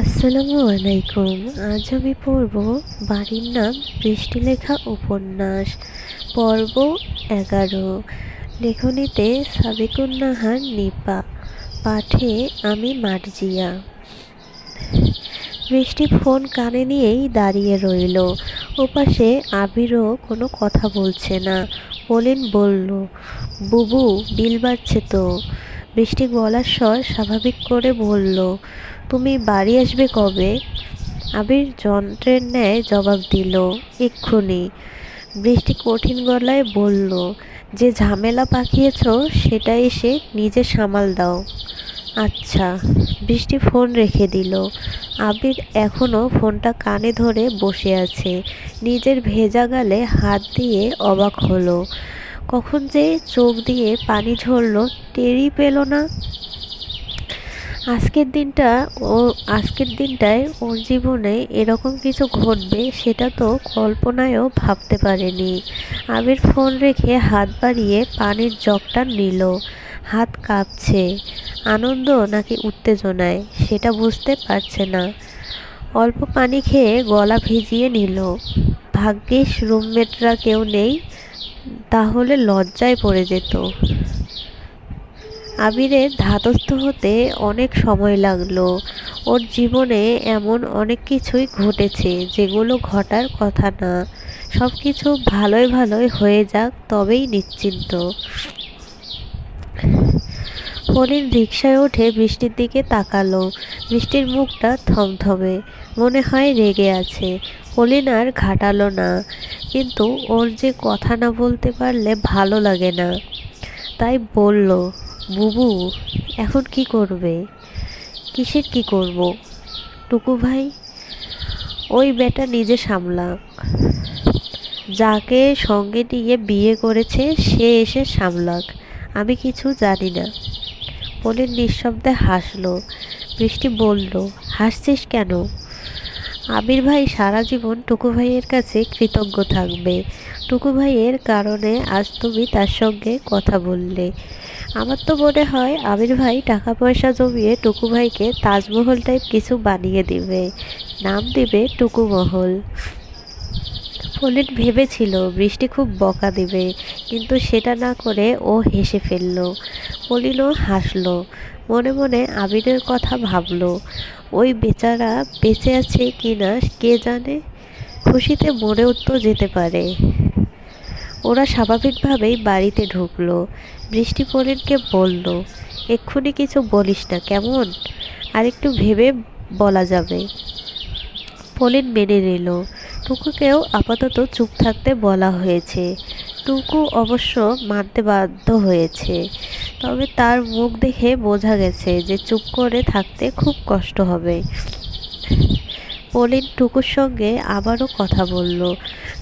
আসসালামু আলাইকুম। আজ আমি পড়ব বাড়ির নাম বৃষ্টি লেখা উপন্যাস পর্ব ১১। লেখনীতে সাবিকুন নাহার নিপা, পাঠে আমি মার্জিয়া। বৃষ্টি ফোন কানে নিয়েই দাঁড়িয়ে রইল। ওপাশে আবিরও কোনো কথা বলছে না। পলিন বলল, বুবু বিল বাড়ছে তো। বৃষ্টি গলার স্বর স্বাভাবিক করে বলল, তুমি বাড়ি আসবে কবে? আবির যন্ত্রের ন্যায় জবাব দিল, এক্ষুনি। বৃষ্টি কঠিন গলায় বলল, যে ঝামেলা পাকিয়েছ সেটা এসে নিজে সামাল দাও। আচ্ছা। বৃষ্টি ফোন রেখে দিল। আবির এখনও ফোনটা কানে ধরে বসে আছে। নিজের ভেজা গালে হাত দিয়ে অবাক হলো। কখন যে চোখ দিয়ে পানি ঝরল টেরই পেল না। আজকের দিনটায় ওর জীবনে এরকম কিছু ঘটবে সেটা তো কল্পনায়ও ভাবতে পারেনি। আবির ফোন রেখে হাত বাড়িয়ে পানির জগটা নিল। হাত কাঁপছে। আনন্দ নাকি উত্তেজনায় সেটা বুঝতে পারছে না। অল্প পানি খেয়ে গলা ভিজিয়ে নিল। ভাগ্যিস রুমমেটরা কেউ নেই, তাহলে লজ্জায় পড়ে যেত। আবিরের ধাতস্থ হতে অনেক সময় লাগলো। ওর জীবনে এমন অনেক কিছুই ঘটেছে যেগুলো ঘটার কথা না। সব কিছু ভালোই ভালোই হয়ে যাক, তবেই নিশ্চিন্ত। পলিন রিকশায় উঠে বৃষ্টির দিকে তাকালো। বৃষ্টির মুখটা থমথমে, মনে হয় রেগে আছে। পলিন আর ঘাটালো না, কিন্তু ওর যে কথা না বলতে পারলে ভালো লাগে না, তাই বলল, বুবু এখন কি করবে? কিসের কি করব? টুকু ভাই, ওই বেটা নিজে সামলাক। যাকে সঙ্গে নিয়ে বিয়ে করেছে সে এসে সামলাক, আমি কিছু জানি না। পলিন নিঃশব্দে হাসল। বৃষ্টি বলল, হাসছিস কেন? আবির ভাই সারা জীবন টুকু ভাইয়ের কাছে কৃতজ্ঞ থাকবে। টুকু ভাইয়ের কারণে আজ তুমি তার সঙ্গে কথা বললে। আমার তো মনে হয় আবির ভাই টাকা পয়সা জমিয়ে টুকু ভাইকে তাজমহল টাইপ কিছু বানিয়ে দিবে, নাম দিবে টুকু মহল। পলিন ভেবেছিল বৃষ্টি খুব বকা দিবে, কিন্তু সেটা না করে ও হেসে ফেলল। পলিনও হাসল। মনে মনে আবিরের কথা ভাবল, ওই বেচারা বেঁচে আছে কিনা কে জানে। খুশিতে মরেও তো যেতে পারে। ওরা স্বাভাবিকভাবেই বাড়িতে ঢুকলো। বৃষ্টি পলিনকে বলল, এক্ষুনি কিছু বলিস না কেমন, আর একটু ভেবে বলা যাবে। পলিন মেনে নিল। টুকুকেও আপাতত চুপ থাকতে বলা হয়েছে। টুকু অবশ্য মানতে বাধ্য হয়েছে, তবে তার মুখ দেখে বোঝা গেছে যে চুপ করে থাকতে খুব কষ্ট হবে। পলিন টুকুর সঙ্গে আবারও কথা বলল।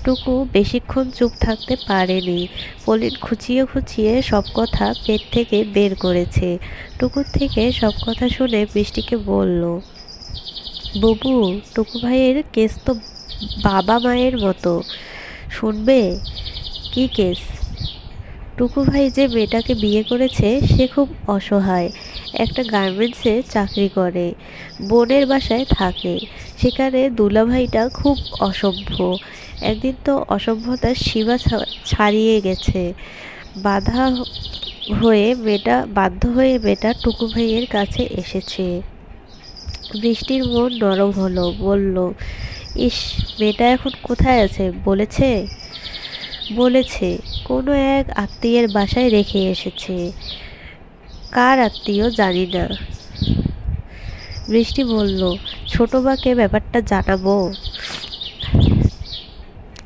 টুকু বেশিক্ষণ চুপ থাকতে পারেনি। পলিন খুঁচিয়ে খুঁচিয়ে সব কথা পেট থেকে বের করেছে। টুকুর থেকে সব কথা শুনে বৃষ্টিকে বলল, বুবু টুকু ভাইয়ের কেস তো বাবা মায়ের মতো, শুনবে? কি কেস? টুকু ভাই যে মেয়েটাকে বিয়ে করেছে সে খুব অসহায়। একটা গার্মেন্টসে চাকরি করে, বোনের বাসায় থাকে। সেখানে দুলাভাইটা খুব অসভ্য। একদিন তো অসভ্যতার সীমা ছাড়িয়ে গেছে। বাধা বাধ্য হয়ে মেয়েটা টুকু ভাইয়ের কাছে এসেছে। বৃষ্টির মন নরম হলো, বলল, ইস, মেয়েটা এখন কোথায় আছে বলেছে? বলেছে কোনো এক আত্মীয়ের বাসায় রেখে এসেছে। কার আত্মীয় জানি না। বৃষ্টি বলল, ছোট মাকে ব্যাপারটা জানাবো?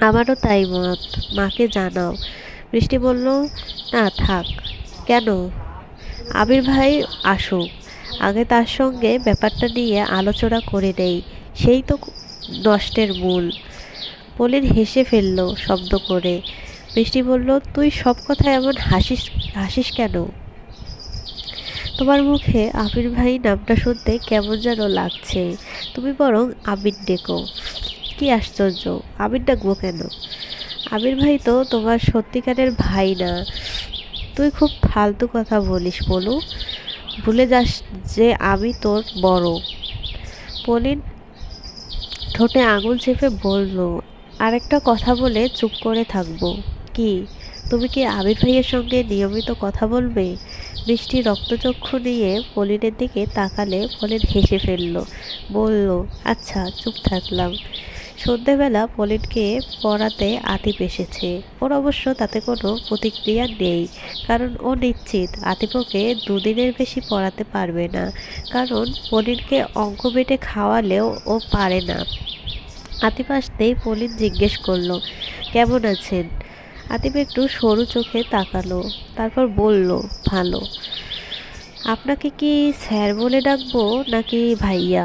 আমারও তাই মত, মাকে জানাও। বৃষ্টি বলল, না থাক। কেন? আবির ভাই আসুক, আগে তার সঙ্গে ব্যাপারটা নিয়ে আলোচনা করে নেই, সেই তো নষ্টের মূল। পলিন হেসে ফেলল শব্দ করে। বৃষ্টি বলল, তুই সব কথা এমন হাসিস হাসিস কেন? তোমার মুখে আবির ভাই নামটা শুনতে কেমন যেন লাগছে। তুমি বরং আবির ডেকো। কি আশ্চর্য, আবির ডাকবো কেন? আবির ভাই তো তোমার সত্যিকারের ভাই না। তুই খুব ফালতু কথা বলিস বলু। ভুলে যাস যে আমি তোর বড়। পলিন ঠোঁটে আঙুল চেপে বলল, আরেকটা কথা বলে চুপ করে থাকবো? কি? তুমি কি আবির ভাইয়ের সঙ্গে নিয়মিত কথা বলবে? বৃষ্টি রক্তচক্ষু নিয়ে পলিনের দিকে তাকালে পলিন হেসে ফেলল, বলল, আচ্ছা, চুপ থাকলাম। সন্ধেবেলা পলিনকে পড়াতে আতিফ এসেছে। ওর অবশ্য তাতে কোনো প্রতিক্রিয়া নেই, কারণ ও নিশ্চিত আতিফ ওকে দুদিনের বেশি পড়াতে পারবে না, কারণ পলিনকে অঙ্ক বেটে খাওয়ালেও ও পারে না। আতিফ আসতেই পলিন জিজ্ঞেস করলো, কেমন আছেন? আতিফ একটু সরু চোখে তাকালো, তারপর বলল, ভালো। আপনাকে কি স্যার বলে ডাকবো নাকি ভাইয়া?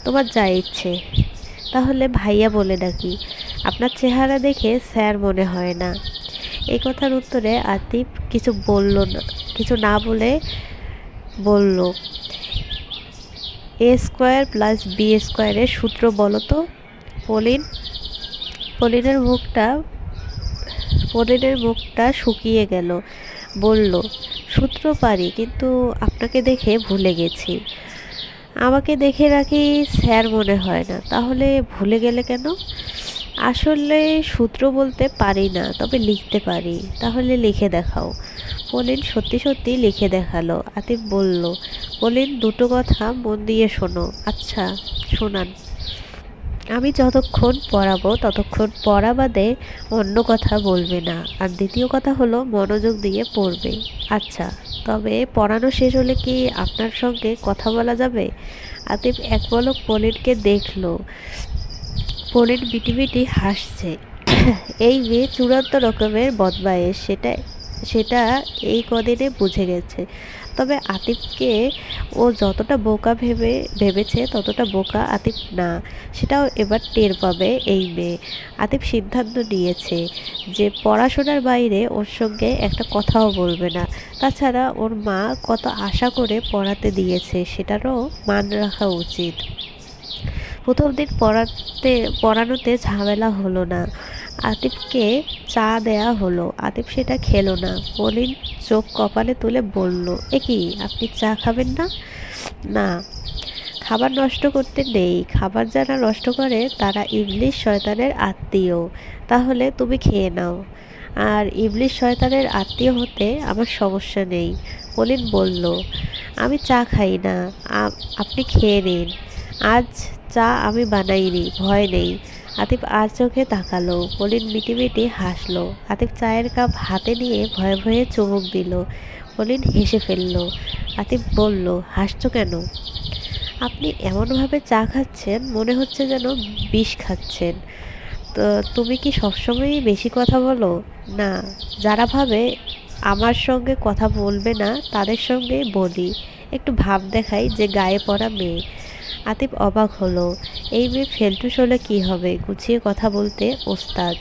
তোমার যা ইচ্ছে। তাহলে ভাইয়া বলে ডাকি। আপনার চেহারা দেখে স্যার মনে হয় না। এই কথার উত্তরে আতিফ কিছু বলল না, কিছু না বলে বলল, এ স্কোয়ার প্লাস বি স্কোয়ারের সূত্র বলো তো। পলিন পলিনের মুখটা পলিনের মুখটা শুকিয়ে গেল, বলল, সূত্র পারি, কিন্তু আপনাকে দেখে ভুলে গেছি। আমাকে দেখে রাখি স্যার মনে হয় না, তাহলে ভুলে গেলে কেন? আসলে সূত্র বলতে পারি না, তবে লিখতে পারি। তাহলে লিখে দেখাও। পলিন সত্যি সত্যি লিখে দেখালো। আতিফ বলল, পলিন, দুটো কথা মন দিয়ে শোনো। আচ্ছা, শোনান। আমি যতক্ষণ পড়াবো ততক্ষণ পড়া বাদে অন্য কথা বলবে না, আর দ্বিতীয় কথা হলো মনোযোগ দিয়ে পড়বে। আচ্ছা, তবে পড়ানো শেষ হলে কি আপনার সঙ্গে কথা বলা যাবে? আতিফ এক পলক পলিনকে দেখলো। পলিন মিটিমিটি হাসছে। এই মেয়ে চূড়ান্ত রকমের বদমায়েশ, সেটা সেটা এই কদিনে বুঝে গেছে। তবে আতিফকে ও যতটা বোকা ভেবেছে ততটা বোকা আতিফ না, সেটাও এবার টের পাবে এই মেয়ে। আতিফ সিদ্ধান্ত নিয়েছে যে পড়াশোনার বাইরে ওর সঙ্গে একটা কথাও বলবে না। তাছাড়া ওর মা কত আশা করে পড়াতে দিয়েছে, সেটারও মান রাখা উচিত। প্রথম দিন পড়ানোতে ঝামেলা হলো না। আতিফকে চা দেয়া হলো, আতিফ সেটা খেলো না। পলিন চোখ কপালে তুলে বলল, এ কি, আপনি চা খাবেন না? না, খাবার নষ্ট করতে নেই। খাবার যারা নষ্ট করে তারা ইবলিশ শয়তানের আত্মীয়। তাহলে তুমি খেয়ে নাও। আর ইবলিশ শয়তানের আত্মীয় হতে আমার সমস্যা নেই। পলিন বলল, আমি চা খাই না, আপনি খেয়ে নিন। আজ চা আমি বানাইনি, ভয় নেই। আতিফ আর চোখে তাকালো। পলিন মিটিমিটি হাসলো। আতিফ চায়ের কাপ হাতে নিয়ে ভয়ে ভয়ে চুমুক দিল। পলিন হেসে ফেলল। আতিফ বলল, হাসছো কেন? আপনি এমনভাবে চা খাচ্ছেন মনে হচ্ছে যেন বিষ খাচ্ছেন। তো তুমি কি সবসময়ই বেশি কথা বলো? না, যারা ভাবে আমার সঙ্গে কথা বলবে না তাদের সঙ্গে বলি, একটু ভাব দেখাই যে গায়ে পড়া মেয়ে। আতিফ অবাক হলো। এই মেয়ে ফেলটুস হলে কী হবে, গুছিয়ে কথা বলতে ওস্তাদ।